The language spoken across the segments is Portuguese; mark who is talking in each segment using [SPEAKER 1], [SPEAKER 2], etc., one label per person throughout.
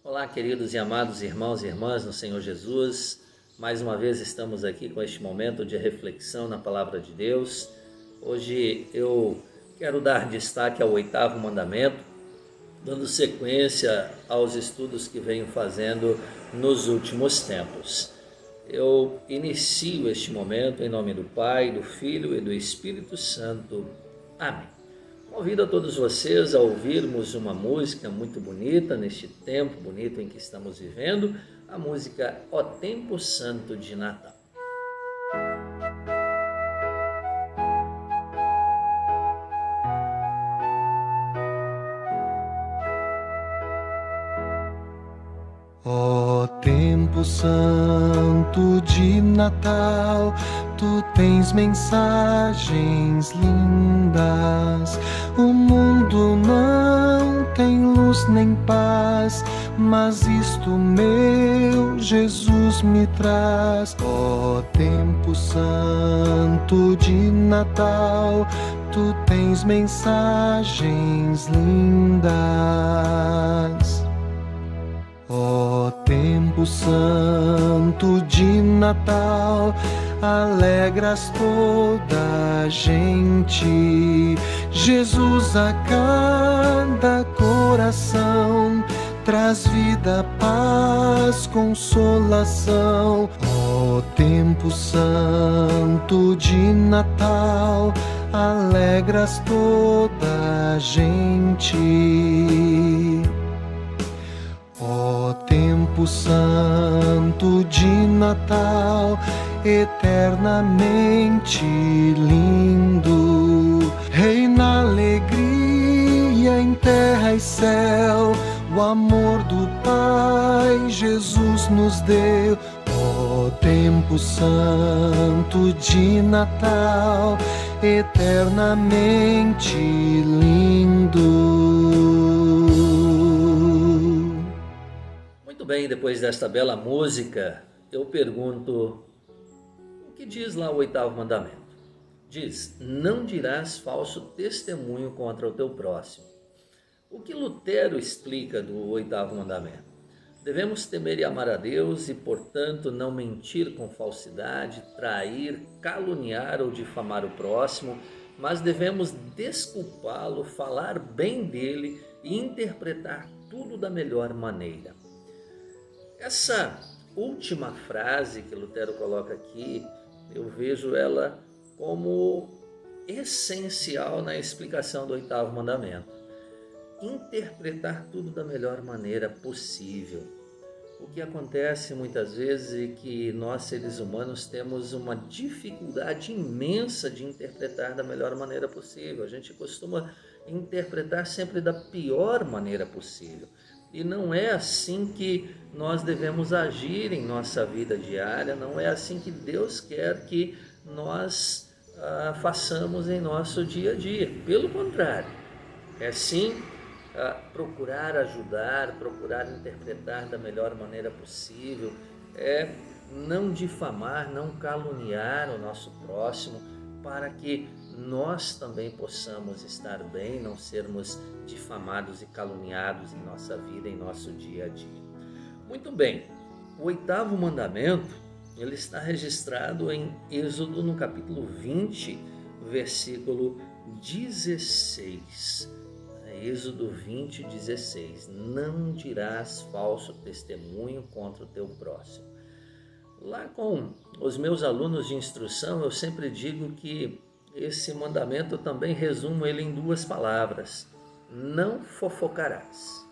[SPEAKER 1] Olá, queridos e amados irmãos e irmãs no Senhor Jesus. Mais uma vez estamos aqui com este momento de reflexão na Palavra de Deus. Hoje eu quero dar destaque ao 8º mandamento, dando sequência aos estudos que venho fazendo nos últimos tempos. Eu inicio este momento em nome do Pai, do Filho e do Espírito Santo. Amém. Convido a todos vocês a ouvirmos uma música muito bonita neste tempo bonito em que estamos vivendo, a música O Tempo Santo de Natal.
[SPEAKER 2] Ó tempo santo de Natal, tu tens mensagens lindas. O mundo não tem luz nem paz, mas isto meu Jesus me traz. Ó tempo santo de Natal, tu tens mensagens lindas. Ó tempo santo de Natal, alegras toda a gente. Jesus a cada coração traz vida, paz, consolação. Ó tempo santo de Natal, alegras toda a gente. Ó tempo santo de Natal, eternamente lindo, reina alegria em terra e céu, o amor do Pai Jesus nos deu. Ó tempo santo de Natal, eternamente lindo.
[SPEAKER 1] Muito bem, depois desta bela música, eu pergunto, o que diz lá o 8º mandamento? Diz, não dirás falso testemunho contra o teu próximo. O que Lutero explica do 8º mandamento? Devemos temer e amar a Deus e, portanto, não mentir com falsidade, trair, caluniar ou difamar o próximo, mas devemos desculpá-lo, falar bem dele e interpretar tudo da melhor maneira. Essa última frase que Lutero coloca aqui, eu vejo ela como essencial na explicação do 8º mandamento. Interpretar tudo da melhor maneira possível. O que acontece muitas vezes é que nós, seres humanos, temos uma dificuldade imensa de interpretar da melhor maneira possível. A gente costuma interpretar sempre da pior maneira possível. E não é assim que nós devemos agir em nossa vida diária, não é assim que Deus quer que nós façamos em nosso dia a dia. Pelo contrário, é sim procurar ajudar, procurar interpretar da melhor maneira possível, é não difamar, não caluniar o nosso próximo, para que nós também possamos estar bem, não sermos difamados e caluniados em nossa vida, em nosso dia a dia. Muito bem, o 8º mandamento, ele está registrado em Êxodo no capítulo 20, versículo 16. Êxodo 20, 16. Não dirás falso testemunho contra o teu próximo. Lá com os meus alunos de instrução, eu sempre digo que esse mandamento também resumo ele em 2 palavras. Não fofocarás.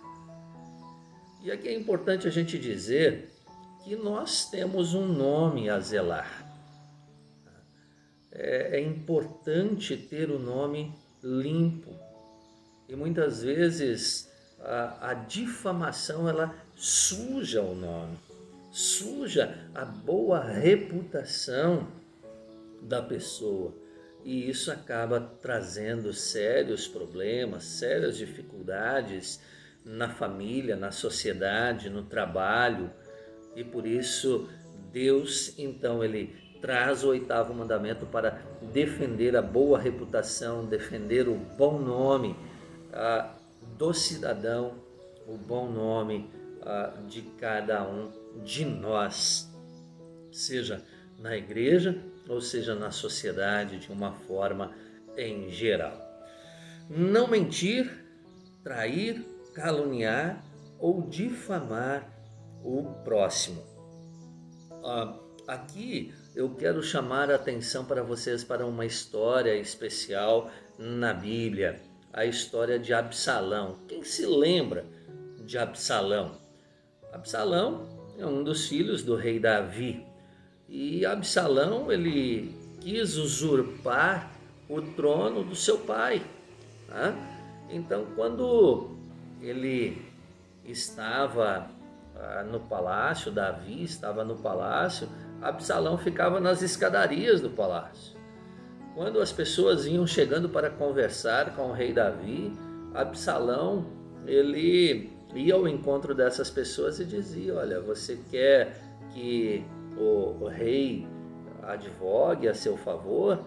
[SPEAKER 1] E aqui é importante a gente dizer que nós temos um nome a zelar. É importante ter o nome limpo. E muitas vezes a difamação ela suja o nome, suja a boa reputação da pessoa. E isso acaba trazendo sérios problemas, sérias dificuldades na família, na sociedade, no trabalho. E por isso Deus, então, ele traz o 8º mandamento para defender a boa reputação, defender o bom nome do cidadão, o bom nome de cada um de nós, seja na igreja ou seja na sociedade de uma forma em geral. Não mentir, trair, caluniar ou difamar o próximo. Aqui eu quero chamar a atenção para vocês para uma história especial na Bíblia, a história de Absalão. Quem se lembra de Absalão? Absalão é um dos filhos do rei Davi. E Absalão, ele quis usurpar o trono do seu pai. Tá? Então, quando ele estava no palácio, Davi estava no palácio, Absalão ficava nas escadarias do palácio. Quando as pessoas iam chegando para conversar com o rei Davi, Absalão, ele ia ao encontro dessas pessoas e dizia: olha, você quer que o rei advogue a seu favor?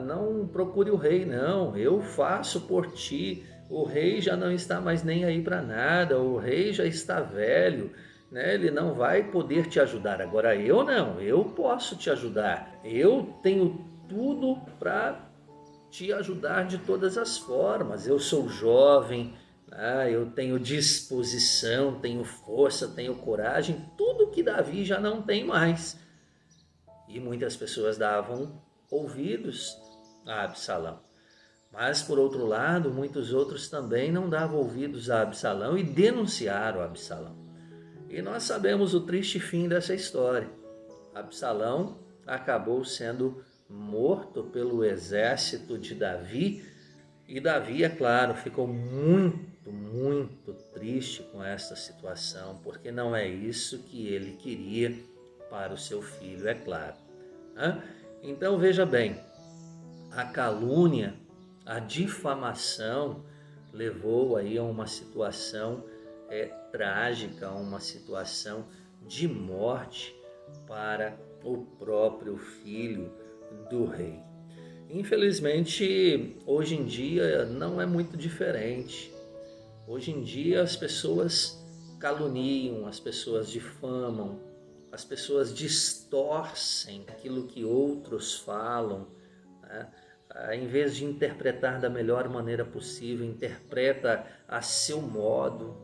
[SPEAKER 1] Não procure o rei, não, eu faço por ti. O rei já não está mais nem aí para nada, o rei já está velho, né? Ele não vai poder te ajudar. Agora eu não, eu posso te ajudar, eu tenho tudo para te ajudar de todas as formas. Eu sou jovem, eu tenho disposição, tenho força, tenho coragem, tudo que Davi já não tem mais. E muitas pessoas davam ouvidos a Absalão. Mas, por outro lado, muitos outros também não davam ouvidos a Absalão e denunciaram Absalão. E nós sabemos o triste fim dessa história. Absalão acabou sendo morto pelo exército de Davi. E Davi, é claro, ficou muito triste com essa situação, porque não é isso que ele queria para o seu filho, é claro. Então, veja bem, a calúnia, a difamação levou aí a uma situação trágica, a uma situação de morte para o próprio filho do rei. Infelizmente, hoje em dia não é muito diferente. Hoje em dia as pessoas caluniam, as pessoas difamam, as pessoas distorcem aquilo que outros falam, né? Em vez de interpretar da melhor maneira possível, interpreta a seu modo,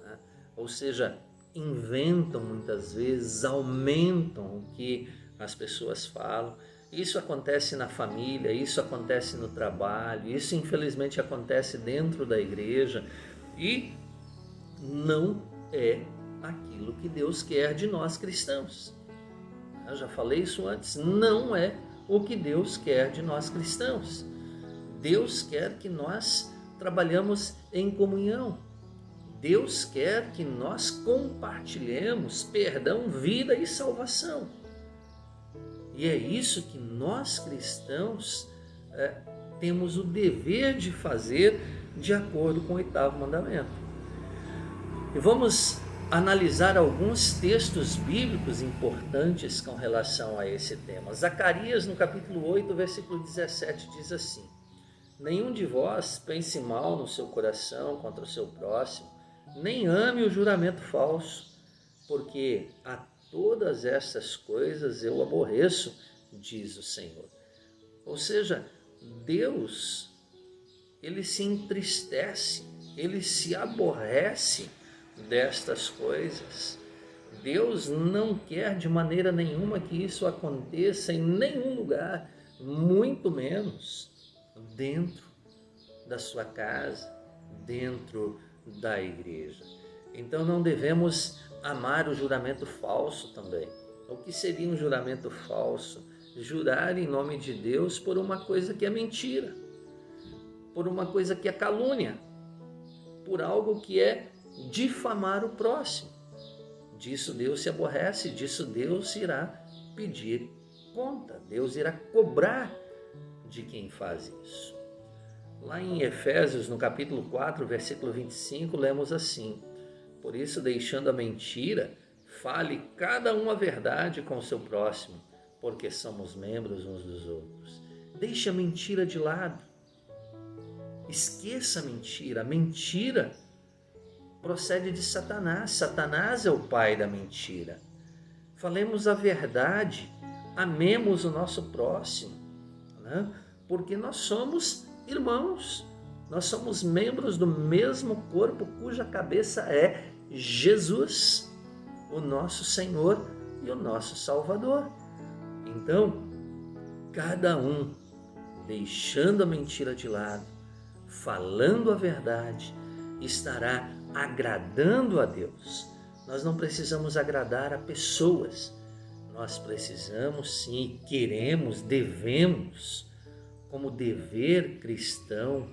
[SPEAKER 1] né? Ou seja, inventam muitas vezes, aumentam o que as pessoas falam. Isso acontece na família, isso acontece no trabalho, isso infelizmente acontece dentro da igreja e não é aquilo que Deus quer de nós cristãos. Eu já falei isso antes, não é o que Deus quer de nós cristãos. Deus quer que nós trabalhamos em comunhão. Deus quer que nós compartilhemos perdão, vida e salvação. E é isso que nós cristãos temos o dever de fazer de acordo com o 8º mandamento. E vamos analisar alguns textos bíblicos importantes com relação a esse tema. Zacarias, no capítulo 8, versículo 17, diz assim: nenhum de vós pense mal no seu coração contra o seu próximo, nem ame o juramento falso, porque a todas essas coisas eu aborreço, diz o Senhor. Ou seja, Deus, ele se entristece, ele se aborrece destas coisas. Deus não quer de maneira nenhuma que isso aconteça em nenhum lugar, muito menos dentro da sua casa, dentro da igreja. Então não devemos amar o juramento falso também. O que seria um juramento falso? Jurar em nome de Deus por uma coisa que é mentira, por uma coisa que é calúnia, por algo que é difamar o próximo. Disso Deus se aborrece, disso Deus irá pedir conta, Deus irá cobrar de quem faz isso. Lá em Efésios, no capítulo 4, versículo 25, lemos assim: por isso, deixando a mentira, fale cada um a verdade com o seu próximo, porque somos membros uns dos outros. Deixe a mentira de lado. Esqueça a mentira. A mentira procede de Satanás. Satanás é o pai da mentira. Falemos a verdade, amemos o nosso próximo, né? Porque nós somos irmãos, nós somos membros do mesmo corpo cuja cabeça é Jesus, o nosso Senhor e o nosso Salvador. Então, cada um deixando a mentira de lado, falando a verdade, estará agradando a Deus. Nós não precisamos agradar a pessoas, nós precisamos sim, queremos, devemos, como dever cristão,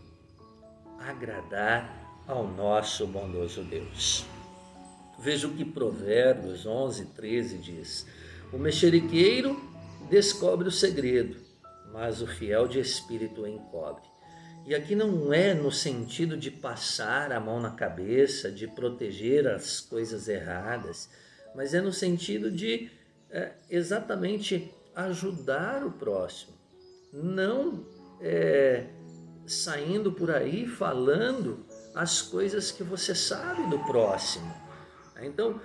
[SPEAKER 1] agradar ao nosso bondoso Deus. Veja o que Provérbios 11:13 diz: o mexeriqueiro descobre o segredo, mas o fiel de espírito o encobre. E aqui não é no sentido de passar a mão na cabeça, de proteger as coisas erradas, mas é no sentido de exatamente ajudar o próximo, não saindo por aí falando as coisas que você sabe do próximo. Então,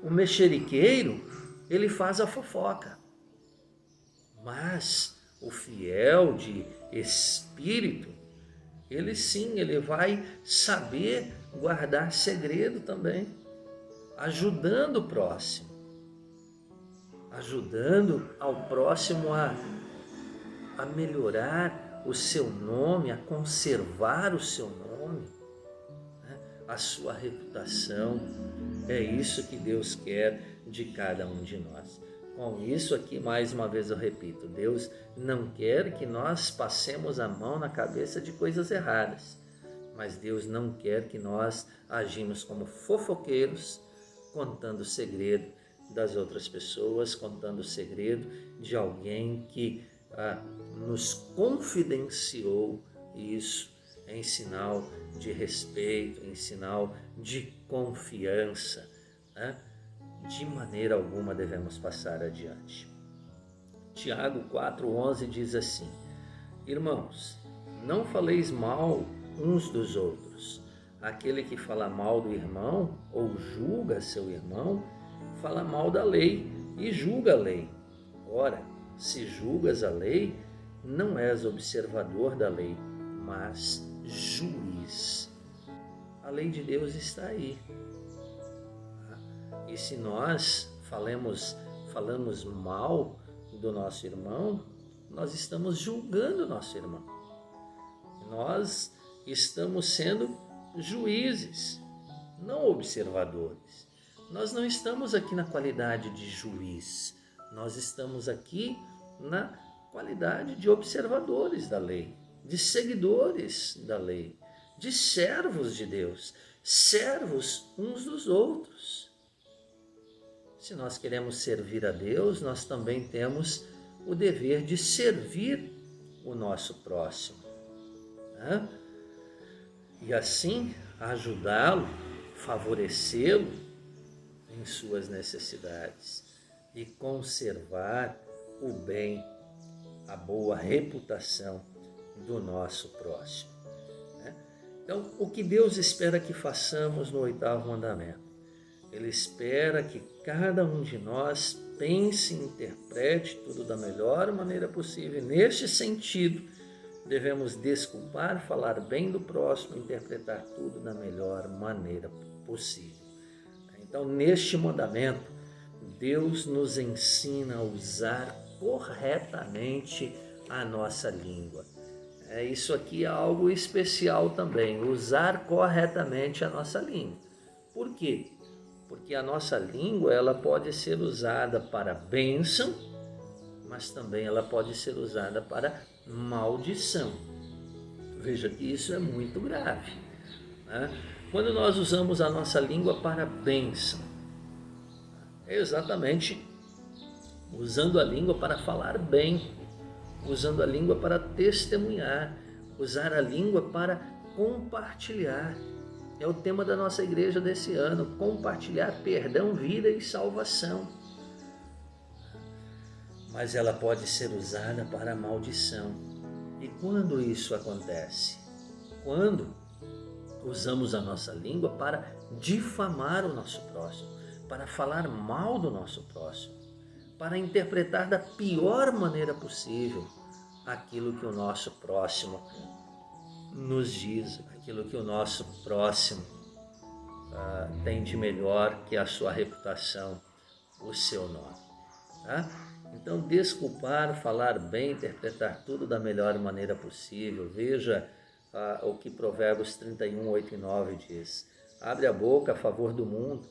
[SPEAKER 1] o mexeriqueiro, ele faz a fofoca, mas o fiel de espírito, ele sim, ele vai saber guardar segredo também, ajudando o próximo, ajudando ao próximo a melhorar o seu nome, a conservar o seu nome, né? A sua reputação. É isso que Deus quer de cada um de nós. Com isso aqui, mais uma vez eu repito, Deus não quer que nós passemos a mão na cabeça de coisas erradas, mas Deus não quer que nós agimos como fofoqueiros, contando o segredo das outras pessoas, contando o segredo de alguém que nos confidenciou isso em sinal de respeito, em sinal de confiança, né? De maneira alguma devemos passar adiante. Tiago 4:11 diz assim: irmãos, não faleis mal uns dos outros. Aquele que fala mal do irmão ou julga seu irmão, fala mal da lei e julga a lei. Ora, se julgas a lei, não és observador da lei, mas juiz. A lei de Deus está aí. E se nós falamos mal do nosso irmão, nós estamos julgando o nosso irmão. Nós estamos sendo juízes, não observadores. Nós não estamos aqui na qualidade de juiz, nós estamos aqui na qualidade de observadores da lei, de seguidores da lei, de servos de Deus, servos uns dos outros. Se nós queremos servir a Deus, nós também temos o dever de servir o nosso próximo, né? E assim ajudá-lo, favorecê-lo em suas necessidades e conservar o bem, a boa reputação do nosso próximo, né? Então, o que Deus espera que façamos no 8º mandamento? Ele espera que cada um de nós pense e interprete tudo da melhor maneira possível. Neste sentido, devemos desculpar, falar bem do próximo, interpretar tudo da melhor maneira possível. Então, neste mandamento, Deus nos ensina a usar corretamente a nossa língua. Isso aqui é algo especial também, usar corretamente a nossa língua. Por quê? Porque a nossa língua, ela pode ser usada para bênção, mas também ela pode ser usada para maldição. Veja que isso é muito grave, né? Quando nós usamos a nossa língua para bênção, é exatamente usando a língua para falar bem, usando a língua para testemunhar, usar a língua para compartilhar. É o tema da nossa igreja desse ano: compartilhar perdão, vida e salvação. Mas ela pode ser usada para a maldição. E quando isso acontece? Quando usamos a nossa língua para difamar o nosso próximo, para falar mal do nosso próximo, para interpretar da pior maneira possível aquilo que o nosso próximo nos diz, aquilo que o nosso próximo tem de melhor, que a sua reputação, o seu nome. Tá? Então, desculpar, falar bem, interpretar tudo da melhor maneira possível. Veja o que Provérbios 31, 8 e 9 diz. Abre a boca a favor do mundo,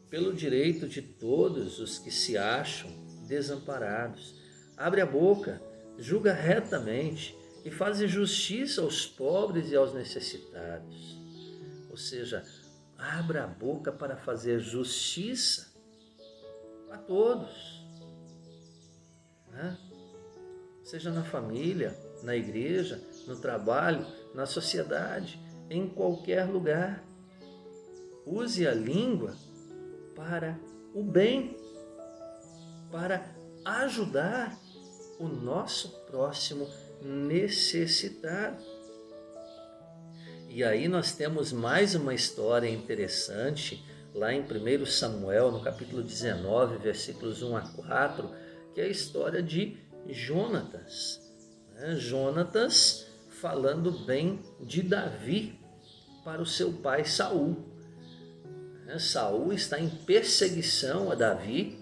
[SPEAKER 1] pelo direito de todos os que se acham desamparados. Abre a boca, julga retamente e faz justiça aos pobres e aos necessitados. Ou seja, abra a boca para fazer justiça a todos. Seja na família, na igreja, no trabalho, na sociedade, em qualquer lugar. Use a língua para o bem, para ajudar o nosso próximo necessitado. E aí nós temos mais uma história interessante, lá em 1 Samuel, no capítulo 19, versículos 1 a 4, que é a história de Jonatas. Jonatas falando bem de Davi para o seu pai Saul. Saul está em perseguição a Davi,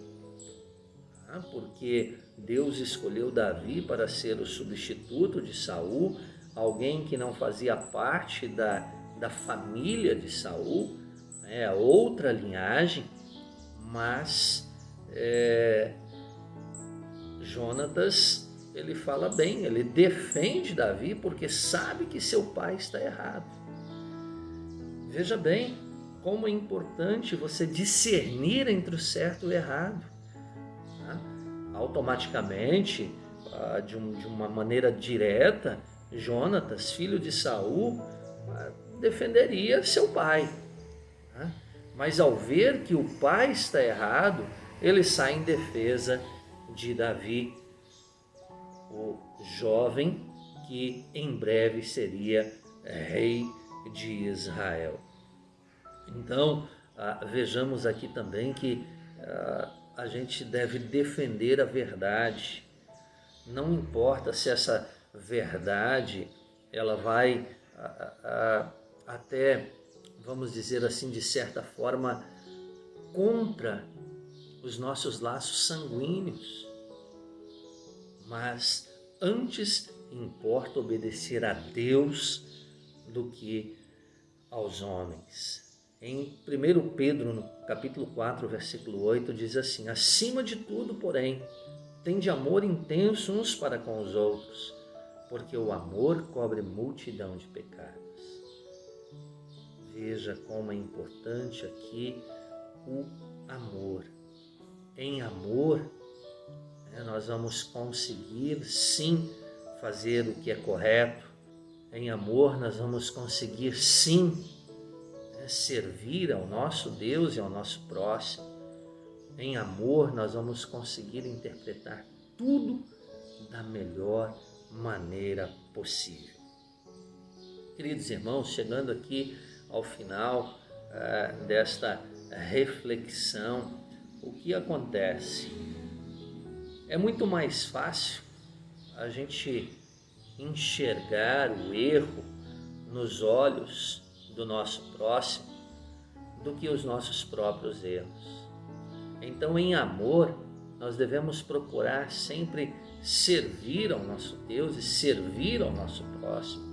[SPEAKER 1] porque Deus escolheu Davi para ser o substituto de Saul, alguém que não fazia parte da família de Saul, outra linhagem, mas Jonatas, ele fala bem, ele defende Davi porque sabe que seu pai está errado. Veja bem como é importante você discernir entre o certo e o errado. Automaticamente, de uma maneira direta, Jonatas, filho de Saul, defenderia seu pai. Mas ao ver que o pai está errado, ele sai em defesa de Davi, o jovem que em breve seria rei de Israel. Então, vejamos aqui também que a gente deve defender a verdade. Não importa se essa verdade ela vai até, vamos dizer assim, de certa forma, contra os nossos laços sanguíneos. Mas antes importa obedecer a Deus do que aos homens. Em 1 Pedro, no capítulo 4, versículo 8, diz assim: acima de tudo, porém, tende amor intenso uns para com os outros, porque o amor cobre multidão de pecados. Veja como é importante aqui o amor. Em amor, nós vamos conseguir sim fazer o que é correto. Em amor, nós vamos conseguir sim servir ao nosso Deus e ao nosso próximo. Em amor, nós vamos conseguir interpretar tudo da melhor maneira possível. Queridos irmãos, chegando aqui ao final desta reflexão, o que acontece? É muito mais fácil a gente enxergar o erro nos olhos do nosso próximo do que os nossos próprios erros. Então, em amor, nós devemos procurar sempre servir ao nosso Deus e servir ao nosso próximo.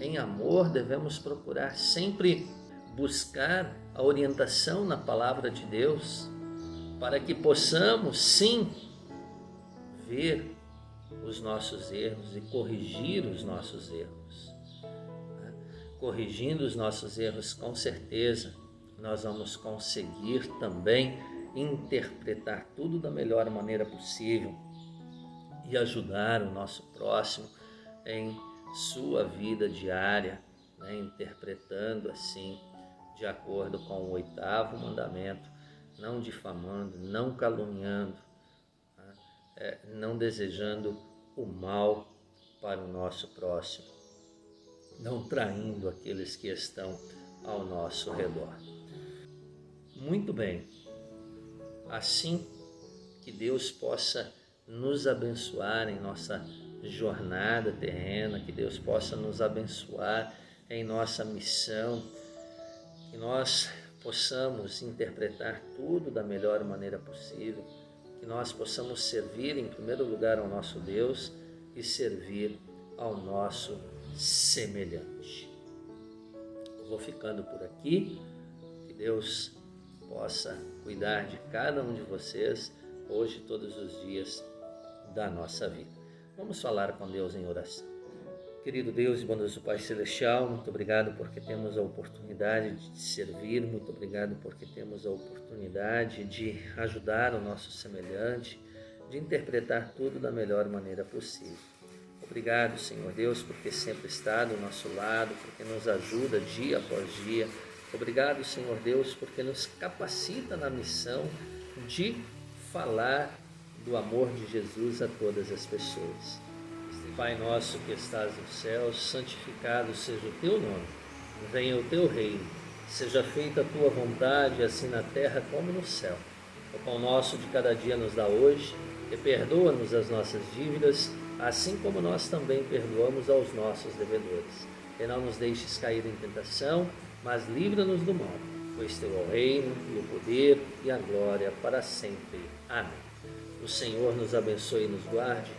[SPEAKER 1] Em amor, devemos procurar sempre buscar a orientação na palavra de Deus, para que possamos, sim, ver os nossos erros e corrigir os nossos erros. Corrigindo os nossos erros, com certeza, nós vamos conseguir também interpretar tudo da melhor maneira possível e ajudar o nosso próximo em sua vida diária, interpretando assim, de acordo com o 8º mandamento, não difamando, não caluniando, não desejando o mal para o nosso próximo, não traindo aqueles que estão ao nosso redor. Muito bem, assim que Deus possa nos abençoar em nossa jornada terrena, que Deus possa nos abençoar em nossa missão, que nós possamos interpretar tudo da melhor maneira possível, que nós possamos servir em primeiro lugar ao nosso Deus e servir ao nosso semelhante. Vou ficando por aqui, que Deus possa cuidar de cada um de vocês, hoje e todos os dias da nossa vida. Vamos falar com Deus em oração. Querido Deus e bondoso Pai Celestial, muito obrigado porque temos a oportunidade de te servir, muito obrigado porque temos a oportunidade de ajudar o nosso semelhante, de interpretar tudo da melhor maneira possível. Obrigado, Senhor Deus, porque sempre está do nosso lado, porque nos ajuda dia após dia. Obrigado, Senhor Deus, porque nos capacita na missão de falar do amor de Jesus a todas as pessoas. Pai nosso que estás nos céus, santificado seja o teu nome, venha o teu reino, seja feita a tua vontade, assim na terra como no céu. O pão nosso de cada dia nos dá hoje, e perdoa-nos as nossas dívidas, assim como nós também perdoamos aos nossos devedores. E não nos deixes cair em tentação, mas livra-nos do mal, pois teu é o reino, e o poder, e a glória para sempre. Amém. O Senhor nos abençoe e nos guarde.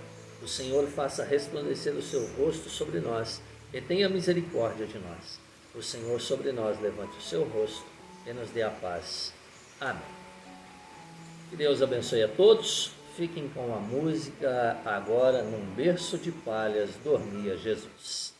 [SPEAKER 1] O Senhor faça resplandecer o seu rosto sobre nós e tenha misericórdia de nós. O Senhor sobre nós levante o seu rosto e nos dê a paz. Amém. Que Deus abençoe a todos. Fiquem com a música Agora num berço de palhas dormia Jesus.